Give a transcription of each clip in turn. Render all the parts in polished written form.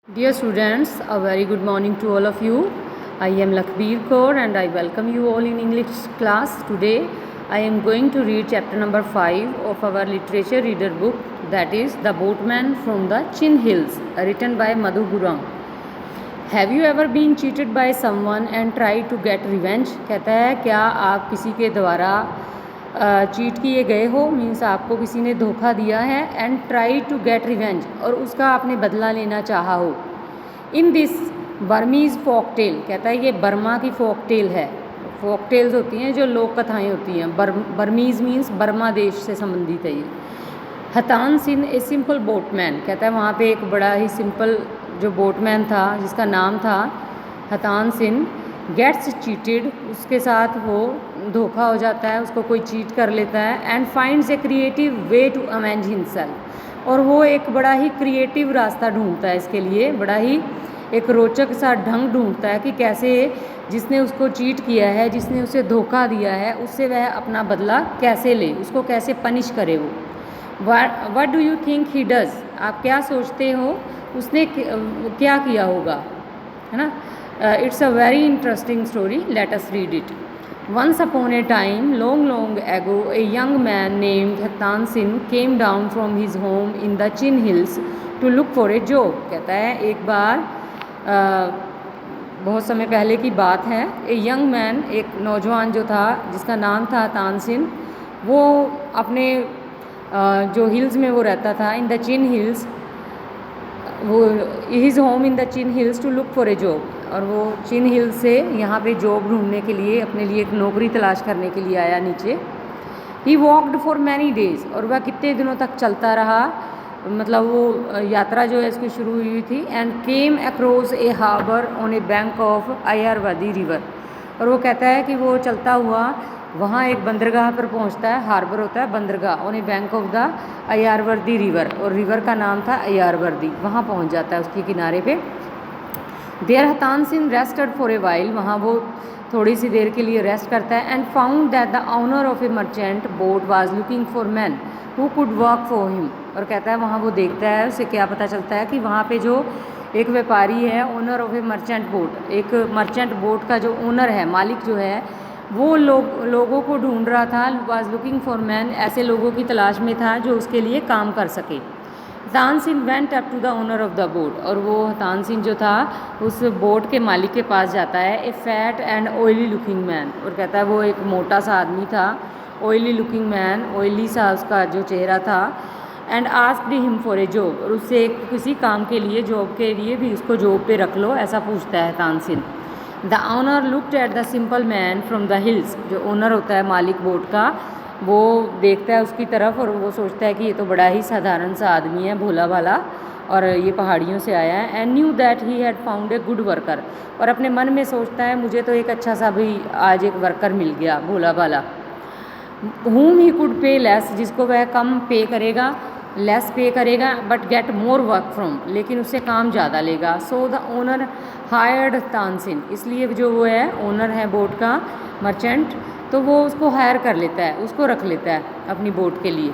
Dear students, a very good morning to all of you. I am Lakhbir Kaur and I welcome you all in English class. Today I am going to read chapter number 5 of our literature reader book, that is The Boatman from the Chin Hills, written by Madhu Gurung. Have you ever been cheated by someone and tried to get revenge? कहता है क्या आप किसी के द्वारा cheat किए गए हो, मीन्स आपको किसी ने धोखा दिया है, and try to get revenge, और उसका आपने बदला लेना चाहा हो. In this Burmese folk tale, कहता है ये बर्मा की फोक टेल है. फोक टेल्स होती हैं जो लोक कथाएँ होती हैं. बर्मीज़ मीन्स बर्मा देश से संबंधित है ये. हतान सिन ए सिंपल बोटमैन, कहता है वहाँ पे एक बड़ा ही सिंपल जो बोटमैन था जिसका नाम था हतान सिन, गेट्स चीटेड, उसके साथ वो धोखा हो जाता है, उसको कोई चीट कर लेता है, and finds a creative way to amuse himself, और वो एक बड़ा ही क्रिएटिव रास्ता ढूंढता है इसके लिए, बड़ा ही एक रोचक सा ढंग ढूंढता है कि कैसे जिसने उसको चीट किया है, जिसने उसे धोखा दिया है, उससे वह अपना बदला कैसे ले, उसको कैसे पनिश करे. वो what do you think he does, आप क्या सोचते हो उसने क्या किया होगा, है ना. It's a very interesting story. Let us read it. Once upon a time, long ago, a young man named Hatan Sin came down from his home in the Chin Hills to look for a job. कहता है एक बार बहुत समय पहले की बात है. A young man, एक नौजवान जो था जिसका नाम था हतान सिन, वो अपने जो हिल्स में वो रहता था, इन द चिन हिल्स, वो his home in the Chin Hills to look for a job, और वो चिन हिल से यहाँ पे जॉब ढूंढने के लिए, अपने लिए एक नौकरी तलाश करने के लिए आया नीचे. He walked for many days, और वह कितने दिनों तक चलता रहा, मतलब वो यात्रा जो है इसकी शुरू हुई थी. And came across a harbour on a bank of Ayeyarwady river, और वो कहता है कि वो चलता हुआ वहाँ एक बंदरगाह पर पहुँचता है. हार्बर होता है बंदरगाह, on a bank of the Ayeyarwady river, और रिवर का नाम था अयरवर्दी. वहाँ पहुँच जाता है उसके किनारे पे. There Htan Sin rested for a while, वहाँ वो थोड़ी सी देर के लिए रेस्ट करता है. And found that the owner of A merchant boat was looking for man who could work for him, और कहता है वहाँ वो देखता है, उसे क्या पता चलता है कि वहाँ पे जो एक व्यापारी है, owner of A merchant boat, एक मर्चेंट बोट का जो ओनर है, मालिक जो है, वो लोगों को ढूंढ रहा था. वाज लुकिंग फॉर मैन, ऐसे लोगों की तलाश में था जो उसके लिए काम कर सके. Htan Sin went up to the owner of the boat, और वो हतान सिंह जो था उस बोट के मालिक के पास जाता है. A fat and oily looking man, और कहता है वो एक मोटा सा आदमी था, ऑयली लुकिंग मैन, ऑयली सा उसका जो चेहरा था. And asked him for a job, और उससे किसी काम के लिए, जॉब के लिए भी उसको जॉब पे रख लो, ऐसा पूछता है Htan Sin. The owner looked at the simple man from the hills, जो ओनर होता है मालिक बोट का, वो देखता है उसकी तरफ, और वो सोचता है कि ये तो बड़ा ही साधारण सा आदमी है, भोला भाला, और ये पहाड़ियों से आया है. And knew that he had found a good worker, और अपने मन में सोचता है मुझे तो एक अच्छा सा भी आज एक वर्कर मिल गया, भोला भाला. whom ही कुड पे लेस, जिसको वह कम पे करेगा, लेस पे करेगा, but get more work from, लेकिन उससे काम ज़्यादा लेगा. सो द ओनर हायर्ड हतान सिन, इसलिए जो वो है ओनर है बोट का, मर्चेंट, तो वो उसको हायर कर लेता है, उसको रख लेता है अपनी बोट के लिए.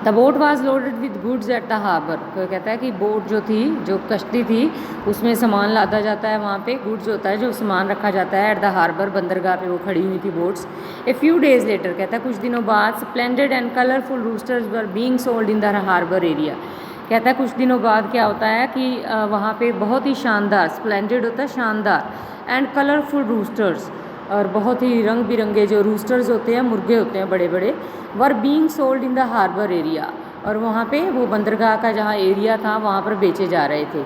The boat was loaded with goods at the harbour, तो कहता है कि बोट जो थी, जो कश्ती थी, उसमें सामान लादा जाता है. वहाँ पे गुड्स होता है जो सामान रखा जाता है एट द हार्बर, बंदरगाह पे वो खड़ी हुई थी boats. A few days later, कहता है कुछ दिनों बाद, splendid and colourful roosters were being sold in the harbour area. कहता है कुछ दिनों बाद क्या होता है कि वहाँ पे बहुत ही शानदार, स्प्लेंडेड होता है शानदार, एंड कलरफुल रूस्टर्स, और बहुत ही रंग बिरंगे जो रूस्टर्स होते हैं, मुर्गे होते हैं बड़े बड़े, were being sold in the harbour area, और वहाँ पे वो बंदरगाह का जहाँ एरिया था वहाँ पर बेचे जा रहे थे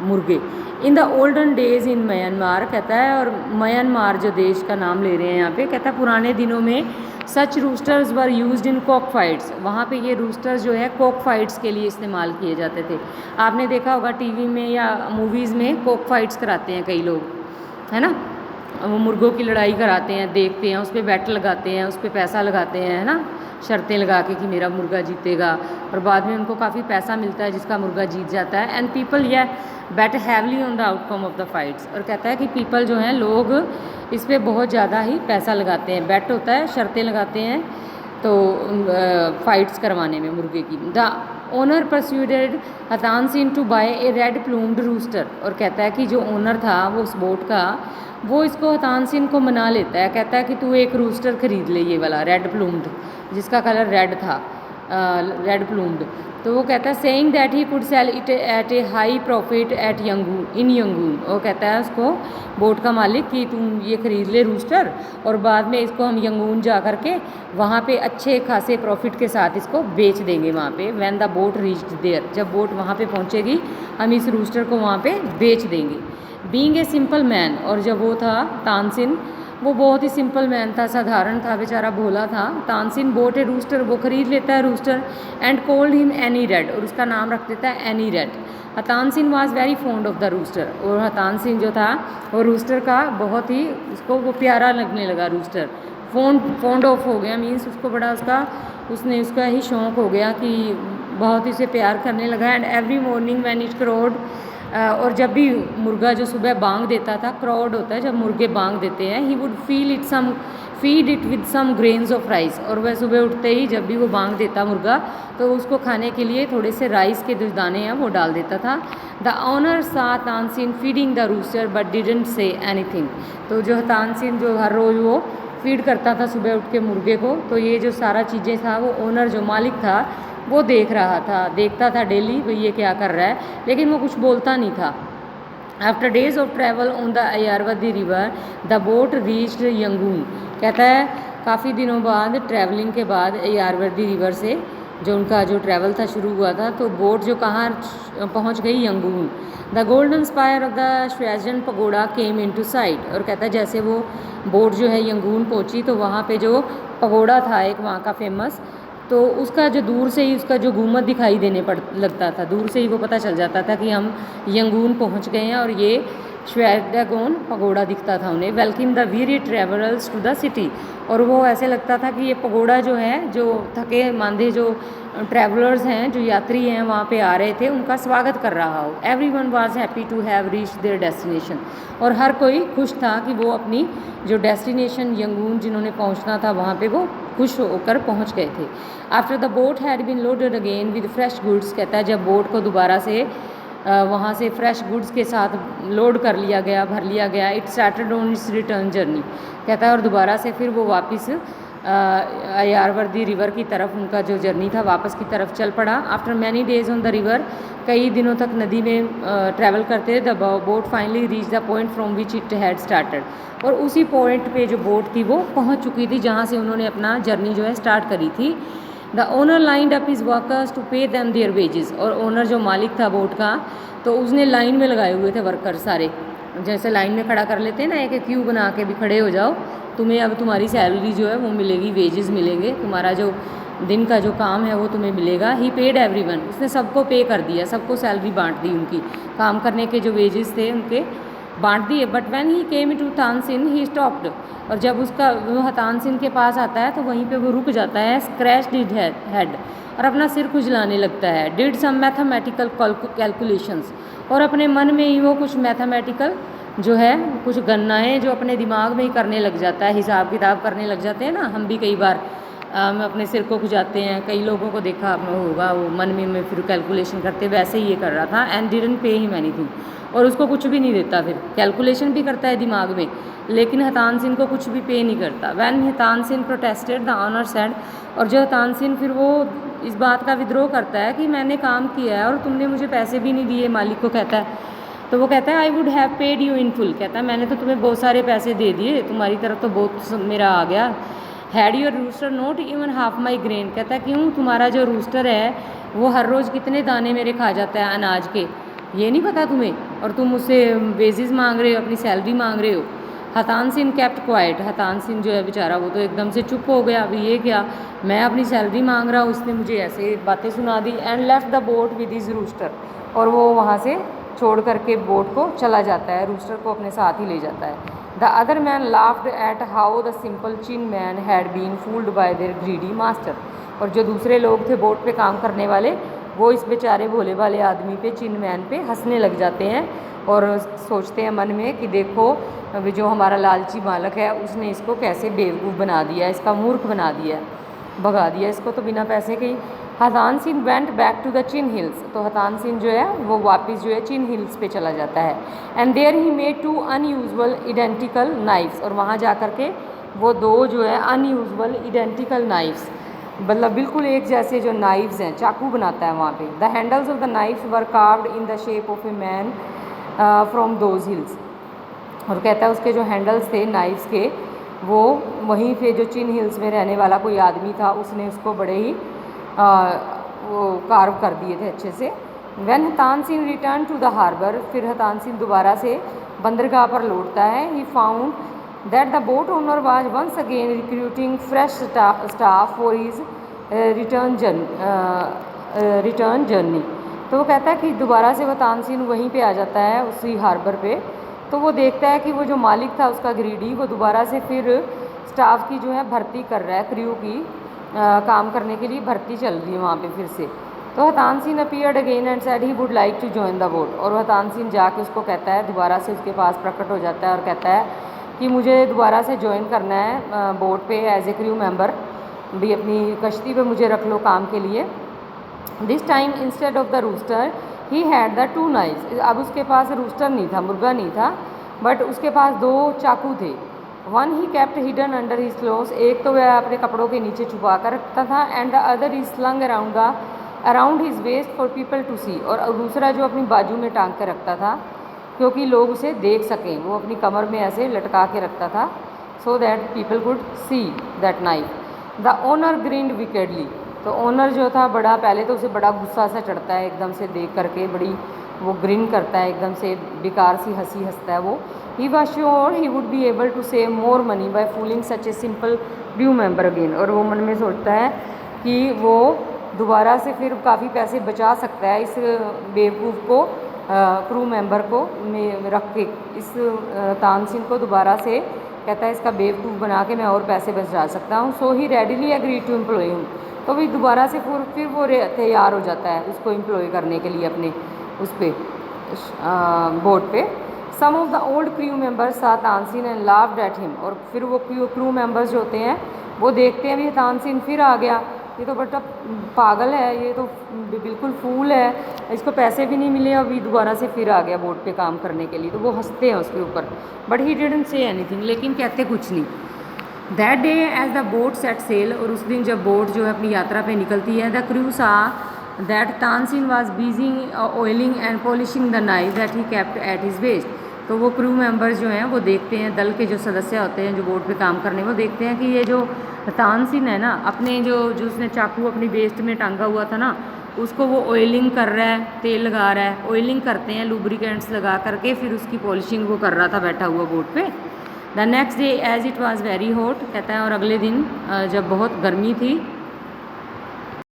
मुर्गे. In the olden days in Myanmar, कहता है, और म्यांमार जो देश का नाम ले रहे हैं यहाँ पे, कहता है पुराने दिनों में such roosters were used in cock fights, वहाँ पे ये रूस्टर्स जो है कॉक फाइट्स के लिए इस्तेमाल किए जाते थे. आपने देखा होगा टीवी में या मूवीज़ में कॉक फाइट्स कराते हैं कई लोग, है ना, वो मुर्गों की लड़ाई कराते हैं, देखते हैं, उस पर बैट लगाते हैं, उस पर पैसा लगाते हैं, है ना, शर्तें लगा के कि मेरा मुर्गा जीतेगा, और बाद में उनको काफ़ी पैसा मिलता है जिसका मुर्गा जीत जाता है. एंड पीपल या bat heavily on the outcome of the fights, और कहता है कि पीपल जो हैं, लोग इस पर बहुत ज़्यादा ही पैसा लगाते हैं. बैट होता है, शर्तें लगाते हैं तो फाइट्स करवाने में मुर्गे की। The owner persuaded Htan Sin to buy a red plumed rooster, और कहता है कि जो ओनर था वो उस बोट का, वो इसको हतानसिन को मना लेता है, कहता है कि तू एक रूस्टर खरीद ले, ये वाला रेड प्लूम्ड, जिसका कलर रेड था, रेड प्लूम्ड। तो वो कहता है saying that he could sell it at a high profit at Yangon, in Yangon. वो कहता है उसको बोट का मालिक कि तुम ये खरीद ले रूस्टर, और बाद में इसको हम यंगून जा कर के वहाँ पे अच्छे खासे प्रॉफिट के साथ इसको बेच देंगे वहाँ पे। When the boat reached there, जब बोट वहाँ पे पहुँचेगी हम इस रूस्टर को वहाँ पे बेच देंगे। बीइंग ए सिंपल मैन, और जब वो था तानसिन, वो बहुत ही सिंपल मैन था, साधारण था, बेचारा भोला था। तानसिन बोट ए रूस्टर, वो खरीद लेता है rooster, and called him Annie Red, और उसका नाम रख देता है Annie Red. Htan Sin was very fond of the rooster, और हतानसिन जो था वो रूस्टर का बहुत ही, उसको वो प्यारा लगने लगा रूस्टर। फॉन्ड ऑफ हो गया मीन्स उसको बड़ा उसका ही शौक़ हो गया कि बहुत ही उसे प्यार करने लगा। And every morning when it crowed, और जब भी मुर्गा जो सुबह बांग देता था, क्राउड होता है जब मुर्गे बांग देते हैं, he would feed it with some grains of rice, और वह सुबह उठते ही जब भी वो बांग देता मुर्गा, तो उसको खाने के लिए थोड़े से राइस के जो दाने हैं वो डाल देता था। The owner saw Htan Sin feeding the rooster but didn't say anything, तो जो तानसिन जो हर रोज़ वो फीड करता था सुबह उठ के मुर्गे को, तो ये जो सारा चीज़ें था वो ओनर जो मालिक था वो देख रहा था, देखता था डेली भाई ये क्या कर रहा है, लेकिन वो कुछ बोलता नहीं था। After days of travel on the Ayeyarwady river the boat reached Yangon, कहता है काफ़ी दिनों बाद ट्रैवलिंग के बाद अयारवती रिवर से जो उनका जो ट्रैवल था शुरू हुआ था, तो बोट जो कहाँ पहुँच गई, Yangon. The golden spire of the Shwedagon pagoda came into sight, और कहता है जैसे वो बोट जो है यंगून पहुँची, तो वहाँ पे जो पगोड़ा था एक वहाँ का फेमस, तो उसका जो दूर से ही उसका जो घूमत दिखाई देने लगता था, दूर से ही वो पता चल जाता था कि हम यंगून पहुंच गए हैं, और ये श्वेडागोन पगोड़ा दिखता था उन्हें। Welcome the weary travellers to the city, और वो ऐसे लगता था कि ये पगोड़ा जो है, जो थके मांदे जो ट्रैवलर्स हैं, जो यात्री हैं वहाँ पे आ रहे थे, उनका स्वागत कर रहा हो। Everyone was happy to have reach their destination, और हर कोई खुश था कि वो अपनी जो डेस्टिनेशन यंगून जिन्होंने पहुँचना था वहाँ पे वो खुश होकर पहुँच गए थे। After the boat had been loaded again with fresh goods, कहता है जब बोट को दोबारा से वहाँ से फ्रेश गुड्स के साथ लोड कर लिया गया, भर लिया गया, it started on it's return journey, कहता है और दोबारा से फिर वो वापस अयारवती रिवर की तरफ उनका जो जर्नी था वापस की तरफ चल पड़ा। After many days on the river, कई दिनों तक नदी में ट्रैवल करते the boat finally reach the point from which it had started, और उसी पॉइंट पे जो बोट थी वो पहुंच चुकी थी जहां से उन्होंने अपना जर्नी जो है स्टार्ट करी थी। The owner lined up his workers to pay them their wages, और ओनर जो मालिक था बोट का, तो उसने लाइन में लगाए हुए थे वर्कर सारे, जैसे लाइन में खड़ा कर लेते हैं ना, एक क्यू बना के भी खड़े हो जाओ, तुम्हें अब तुम्हारी सैलरी जो है वो मिलेगी, वेजेस मिलेंगे, तुम्हारा जो दिन का जो काम है वो तुम्हें मिलेगा। ही पेड एवरीवन, उसने सबको पे कर दिया, सबको सैलरी बांट दी, उनकी काम करने के जो वेजेस थे उनके बांट दिए। But when he came to Htan Sin he stopped, और जब उसका वो तानसिन के पास आता है तो वहीं पे वो रुक जाता है। स्क्रैच डिड हेड, और अपना सिर खुजलाने लगता है। डिड सम मैथमेटिकल कैलकुलेशंस, और अपने मन में ही वो कुछ मैथमेटिकल जो है कुछ गणनाएँ जो अपने दिमाग में ही करने लग जाता है, हिसाब किताब करने लग जाते हैं ना, हम भी कई बार हम अपने सिर को खुजाते हैं, कई लोगों को देखा आपने होगा, वो मन में फिर कैलकुलेशन करते, वैसे ही ये कर रहा था। And didn't pay him anything, और उसको कुछ भी नहीं देता, फिर कैलकुलेशन भी करता है दिमाग में, लेकिन हतानसिन को कुछ भी पे नहीं करता। When Htan Sin protested the owner said, और जो हतानसिन फिर वो इस बात का विद्रोह करता है कि मैंने काम किया है और तुमने मुझे पैसे भी नहीं दिए, मालिक को कहता है, तो वो कहता है I would have paid you in full, कहता है मैंने तो तुम्हें बहुत सारे पैसे दे दिए, तुम्हारी तरफ तो बहुत मेरा आ गया। Had your rooster not even half my grain, कहता है क्यों तुम्हारा जो रूस्टर है वो हर रोज़ कितने दाने मेरे खा जाता है अनाज के, ये नहीं पता तुम्हें, और तुम मुझसे वेजेस मांग रहे हो, अपनी सैलरी मांग रहे हो। हतानसिन केप्ट क्वाइट, हतानसिन जो है बेचारा वो तो एकदम से चुप हो गया, अभी ये क्या, मैं अपनी सैलरी मांग रहा हूँ, उसने मुझे ऐसे बातें सुना दी। And left the boat with his rooster, और वो वहाँ से छोड़ करके बोट को चला जाता है, रूस्टर को अपने साथ ही ले जाता है। The other man laughed at how the simple Chin man had been fooled by their greedy master, और जो दूसरे लोग थे बोट पे काम करने वाले, वो इस बेचारे भोले वाले आदमी पे, चिन मैन पे हंसने लग जाते हैं, और सोचते हैं मन में कि देखो जो हमारा लालची मालिक है उसने इसको कैसे बेवकूफ़ बना दिया, इसका मूर्ख बना दिया। भगा दिया इसको तो बिना पैसे के ही। Htan Sin went back to the Chin hills, तो हतानसिन जो है वो वापस जो है चिन हिल्स पे चला जाता है। And there he made 2 unusual identical knives, और वहाँ जा कर के वो 2 जो है अनयूजुअल इडेंटिकल नाइफ्स, मतलब बिल्कुल एक जैसे जो नाइफ्स हैं, चाकू बनाता है वहाँ पे। The handles of the knifes were carved in the shape of a man from those hills, और कहता है उसके जो हैंडल्स थे नाइफ्स के वो वहीं पे जो चिन हिल्स में रहने वाला कोई आदमी था उसने उसको बड़े ही वो कार्व कर दिए थे अच्छे से। When Htan Sin return to the harbour, फिर हतानसिन दोबारा से बंदरगाह पर लौटता है। He found that the boat owner was once again recruiting fresh staff for his return journey. तो वो कहता है कि दोबारा से हतानसिन वहीं पे आ जाता है उसी हार्बर पे, तो वो देखता है कि वो जो मालिक था उसका ग्रीडी, वो दोबारा से फिर स्टाफ की जो है भर्ती कर रहा है, क्रू की काम करने के लिए भर्ती चल रही है वहाँ पे फिर से। तो Htan Sin appeared again and said he would like to join the boat, और हतानसिन जाके उसको कहता है, दोबारा से उसके पास प्रकट हो जाता है और कहता है कि मुझे दोबारा से ज्वाइन करना है बोट पे एज ए क्रू मेंबर, भी अपनी कश्ती पे मुझे रख लो काम के लिए। This time instead of the rooster he had the 2 knives, अब उसके पास रूस्टर नहीं था, मुर्गा नहीं था, बट उसके पास 2 चाकू थे। One he kept hidden under his clothes, एक तो वह अपने कपड़ों के नीचे छुपा कर रखता था, and the other is slung around his waist for people to see, और दूसरा जो अपनी बाजू में टांग के रखता था क्योंकि लोग उसे देख सकें, वो अपनी कमर में ऐसे लटका के रखता था, so that people could see that knife. The owner grinned wickedly, तो ओनर जो था बड़ा, पहले तो उसे बड़ा गुस्सा सा चढ़ता है एकदम से देख करके, बड़ी वो ग्रीन करता है एकदम से, बेकार सी हंसी हंसता है वो। He was sure he would be able to save more money by fooling such a simple crew member again, और वो मन में सोचता है कि वो दोबारा से फिर काफ़ी पैसे बचा सकता है इस बेवकूफ़ को, क्रू मेंबर को रख के, इस तानसिन को दोबारा से कहता है इसका बेवकूफ़ बना के मैं और पैसे बचा सकता हूँ। So he readily agree to employ him, तो भी दोबारा से फिर वो तैयार हो जाता है उसको एम्प्लॉय करने के लिए अपने उस पर बोट पे। Some of the old crew members saw Htan Sin and laughed at him, और फिर वो क्रू मेंबर्स जो होते हैं वो देखते हैं भी तानसिन फिर आ गया, ये तो बड़ा पागल है, ये तो बिल्कुल फूल है, इसको पैसे भी नहीं मिले, अभी दोबारा से फिर आ गया बोट पे काम करने के लिए, तो वो हंसते हैं उसके ऊपर। But he didn't say anything, लेकिन कहते कुछ नहीं। That day as the boat set sail, और उस दिन जब बोट जो है अपनी यात्रा पे निकलती है, the crew saw that Htan Sin was busy oiling and polishing the knife that he kept at his waist, तो वो क्रू मेंबर्स जो हैं वो देखते हैं, दल के जो सदस्य होते हैं जो बोट पे काम करने, वो देखते हैं कि ये जो तानसिन है ना, अपने जो उसने चाकू अपनी वेस्ट में टांगा हुआ था ना, उसको वो ऑयलिंग कर रहा है, तेल लगा रहा है, ऑयलिंग करते हैं लुब्रिकेंट्स लगा करके, फिर उसकी पॉलिशिंग वो कर रहा था बैठा हुआ बोट पे। The next day as it was very hot, कहता है और अगले दिन जब बहुत गर्मी थी,